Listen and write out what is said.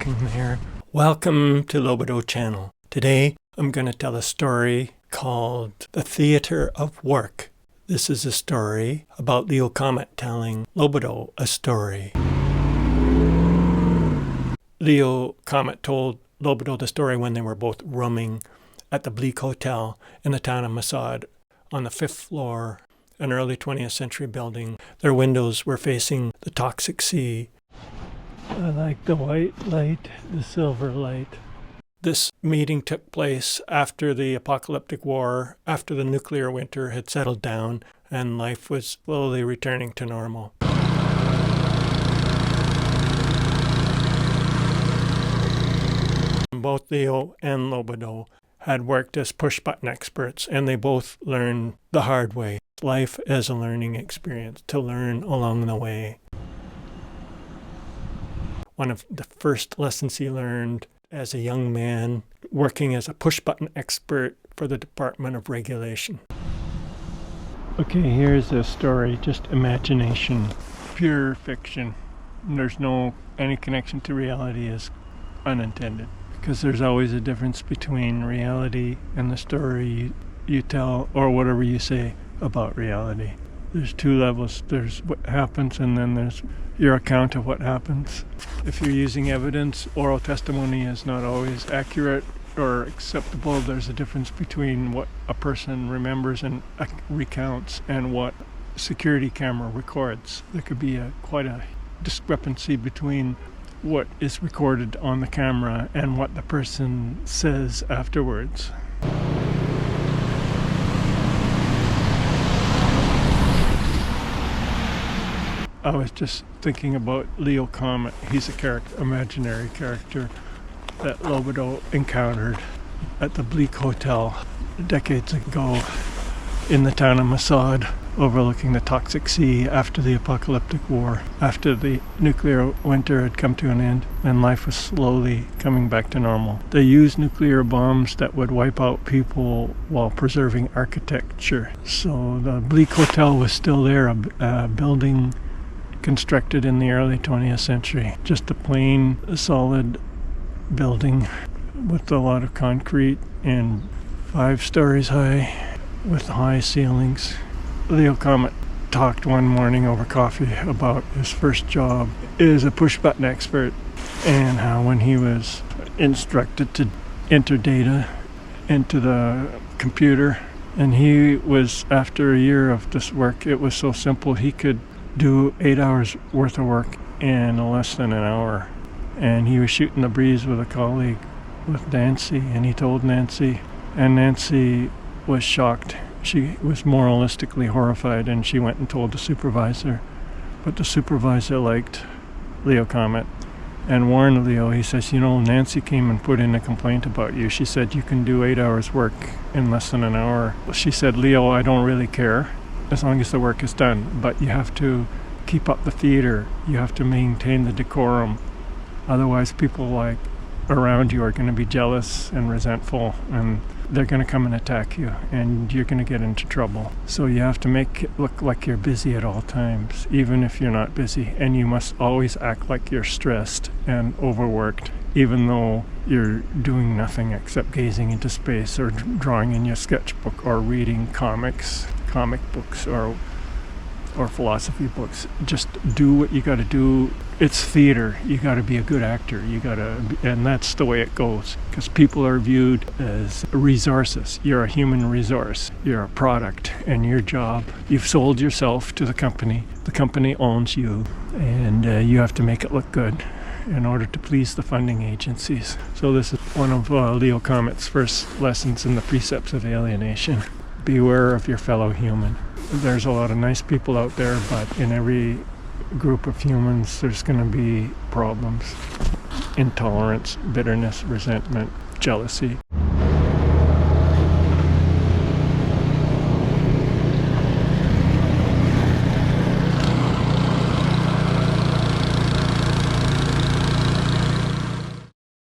working there. Welcome to Lobido Channel. Today I'm going to tell a story called The Theater of Work. This is a story about Leo Comet telling Lobido a story. Leo Comet told Lobido the story when they were both rooming at the Bleak Hotel in the town of Masad on the 5th floor, an early 20th century building. Their windows were facing the toxic sea. I like the white light, the silver light. This meeting took place after the apocalyptic war, after the nuclear winter had settled down and life was slowly returning to normal. Both Leo and Lobido had worked as push-button experts, and they both learned the hard way. Life as a learning experience, to learn along the way. One of the first lessons he learned as a young man working as a push-button expert for the Department of Regulation. Okay, here's a story, just imagination, pure fiction. There's no any connection to reality is unintended, because there's always a difference between reality and the story you tell or whatever you say about reality. There's two levels. There's what happens, and then there's your account of what happens. If you're using evidence, oral testimony is not always accurate or acceptable. There's a difference between what a person remembers and recounts and what a security camera records. There could be quite a discrepancy between what is recorded on the camera and what the person says afterwards. I was just thinking about Leo Comet. He's a imaginary character that Lobido encountered at the Bleak Hotel decades ago in the town of Masad, overlooking the toxic sea after the apocalyptic war, after the nuclear winter had come to an end and life was slowly coming back to normal. They used nuclear bombs that would wipe out people while preserving architecture. So the Bleak Hotel was still there, a building constructed in the early 20th century. Just a plain, solid building with a lot of concrete and 5 stories high with high ceilings. Leo Comet talked one morning over coffee about his first job as a push-button expert and how when he was instructed to enter data into the computer, and he was, after a year of this work, it was so simple he could do 8 hours worth of work in less than an hour. And he was shooting the breeze with a colleague, with Nancy, and he told Nancy, and Nancy was shocked. She was moralistically horrified, and she went and told the supervisor. But the supervisor liked Leo Comet and warned Leo. He says, Nancy came and put in a complaint about you. She said you can do 8 hours work in less than an hour. She said, Leo, I don't really care as long as the work is done, but you have to keep up the theater. You have to maintain the decorum. Otherwise, people around you are going to be jealous and resentful, and they're going to come and attack you, and you're going to get into trouble. So you have to make it look like you're busy at all times, even if you're not busy. And you must always act like you're stressed and overworked, even though you're doing nothing except gazing into space or drawing in your sketchbook or reading comic books or philosophy books. Just do what you got to do. It's theater. You got to be a good actor. And that's the way it goes, because people are viewed as resources. You're a human resource. You're a product, and your job, you've sold yourself to the company. The company owns you, and you have to make it look good in order to please the funding agencies. So this is one of Leo Comet's first lessons in the precepts of alienation. Beware of your fellow human. There's a lot of nice people out there, but in every group of humans there's going to be problems. Intolerance, bitterness, resentment, jealousy.